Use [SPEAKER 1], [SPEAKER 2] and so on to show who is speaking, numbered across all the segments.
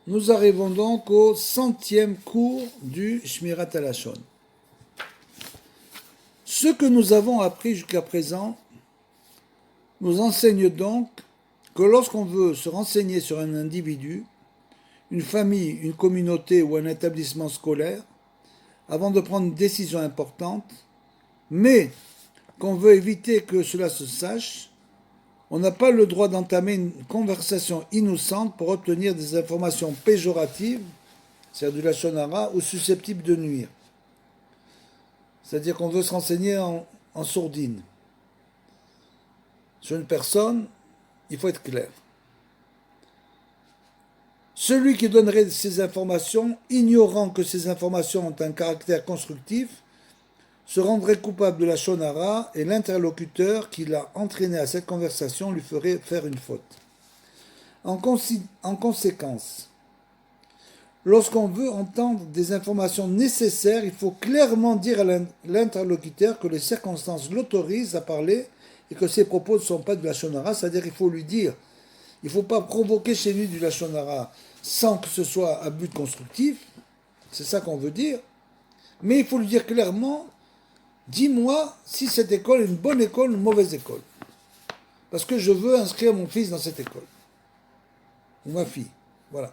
[SPEAKER 1] Nous arrivons donc au 100e cours du Shmirat HaLashon. Ce que nous avons appris jusqu'à présent nous enseigne donc que lorsqu'on veut se renseigner sur un individu, une famille, une communauté ou un établissement scolaire, avant de prendre une décision importante, mais qu'on veut éviter que cela se sache, on n'a pas le droit d'entamer une conversation innocente pour obtenir des informations péjoratives, c'est-à-dire du lachon hara, ou susceptibles de nuire. C'est-à-dire qu'on veut se renseigner en sourdine. Sur une personne, il faut être clair. Celui qui donnerait ces informations, ignorant que ces informations ont un caractère constructif, se rendrait coupable de la shonara et l'interlocuteur qui l'a entraîné à cette conversation lui ferait faire une faute. En conséquence, lorsqu'on veut entendre des informations nécessaires, il faut clairement dire à l'interlocuteur que les circonstances l'autorisent à parler et que ses propos ne sont pas de la shonara, c'est-à-dire qu'il faut lui dire, il ne faut pas provoquer chez lui du lachon hara sans que ce soit à but constructif, c'est ça qu'on veut dire, mais il faut lui dire clairement, dis-moi si cette école est une bonne école ou une mauvaise école. Parce que je veux inscrire mon fils dans cette école. Ou ma fille. Voilà.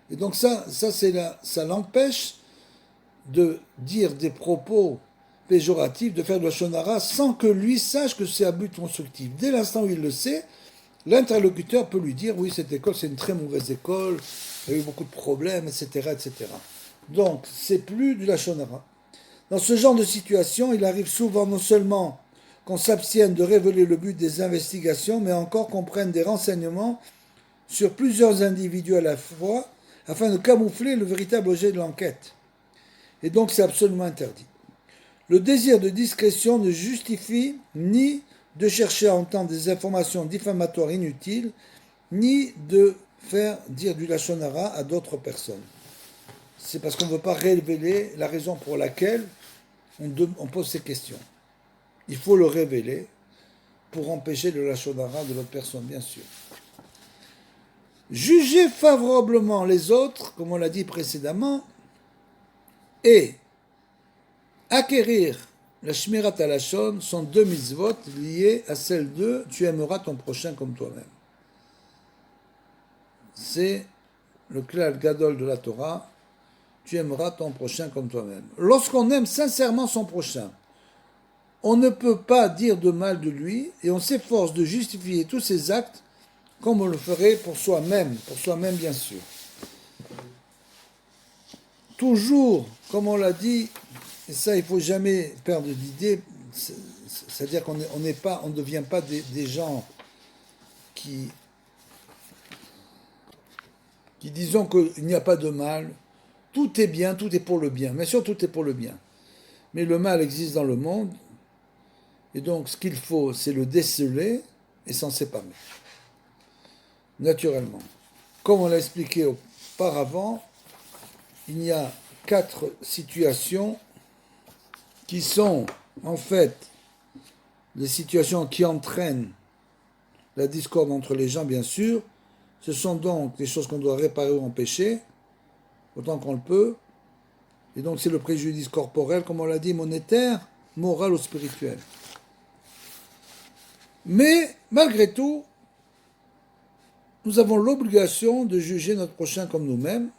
[SPEAKER 1] Et donc ça l'empêche de dire des propos péjoratifs, de faire de la shonara, sans que lui sache que c'est à but constructif. Dès l'instant où il le sait, l'interlocuteur peut lui dire, oui, cette école, c'est une très mauvaise école, il y a eu beaucoup de problèmes, etc., etc. Donc, c'est plus du lachon hara. Dans ce genre de situation, il arrive souvent non seulement qu'on s'abstienne de révéler le but des investigations, mais encore qu'on prenne des renseignements sur plusieurs individus à la fois, afin de camoufler le véritable objet de l'enquête. Et donc c'est absolument interdit. Le désir de discrétion ne justifie ni de chercher à entendre des informations diffamatoires inutiles, ni de faire dire du lachon hara à d'autres personnes. C'est parce qu'on ne veut pas révéler la raison pour laquelle on pose ces questions. Il faut le révéler pour empêcher le lachon hara de l'autre personne, bien sûr. Juger favorablement les autres, comme on l'a dit précédemment, et acquérir la shmirat halashon sont deux mitzvot liées à celle de tu aimeras ton prochain comme toi-même. C'est le klal gadol de la Torah, tu aimeras ton prochain comme toi-même. Lorsqu'on aime sincèrement son prochain, on ne peut pas dire de mal de lui et on s'efforce de justifier tous ses actes comme on le ferait pour soi-même bien sûr. Toujours, comme on l'a dit, et ça il ne faut jamais perdre d'idée, c'est-à-dire qu'on ne devient pas des gens qui disons qu'il n'y a pas de mal, tout est bien, tout est pour le bien, bien sûr tout est pour le bien. Mais le mal existe dans le monde, et donc ce qu'il faut c'est le déceler et s'en séparer. Naturellement. Comme on l'a expliqué auparavant, il y a 4 situations qui sont en fait des situations qui entraînent la discorde entre les gens, bien sûr. Ce sont donc des choses qu'on doit réparer ou empêcher, autant qu'on le peut. Et donc c'est le préjudice corporel, comme on l'a dit, monétaire, moral ou spirituel. Mais malgré tout, nous avons l'obligation de juger notre prochain comme nous-mêmes.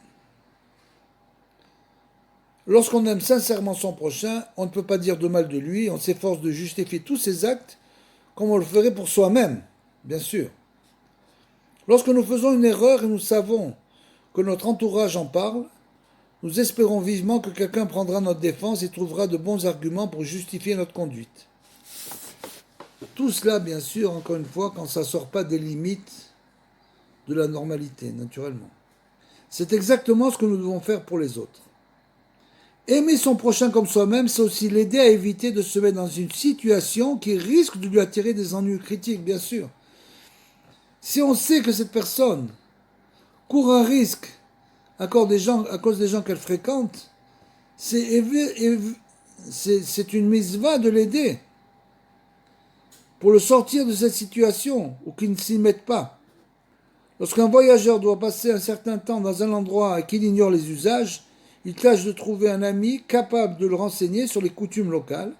[SPEAKER 1] Lorsqu'on aime sincèrement son prochain, on ne peut pas dire de mal de lui, on s'efforce de justifier tous ses actes comme on le ferait pour soi-même, bien sûr. Lorsque nous faisons une erreur et nous savons que notre entourage en parle, nous espérons vivement que quelqu'un prendra notre défense et trouvera de bons arguments pour justifier notre conduite. Tout cela, bien sûr, encore une fois, quand ça ne sort pas des limites de la normalité, naturellement. C'est exactement ce que nous devons faire pour les autres. Aimer son prochain comme soi-même, c'est aussi l'aider à éviter de se mettre dans une situation qui risque de lui attirer des ennuis critiques, bien sûr. Si on sait que cette personne court un risque à cause des gens qu'elle fréquente, c'est une mitzvah de l'aider pour le sortir de cette situation ou qu'il ne s'y mette pas. Lorsqu'un voyageur doit passer un certain temps dans un endroit et qu'il ignore les usages, il tâche de trouver un ami capable de le renseigner sur les coutumes locales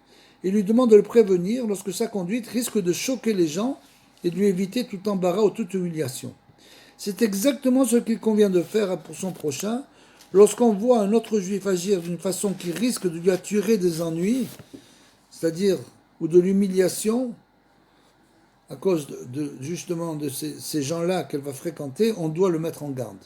[SPEAKER 1] et lui demande de le prévenir lorsque sa conduite risque de choquer les gens et de lui éviter tout embarras ou toute humiliation. C'est exactement ce qu'il convient de faire pour son prochain. Lorsqu'on voit un autre juif agir d'une façon qui risque de lui attirer des ennuis, c'est-à-dire ou de l'humiliation, à cause justement de ces gens-là qu'elle va fréquenter, on doit le mettre en garde.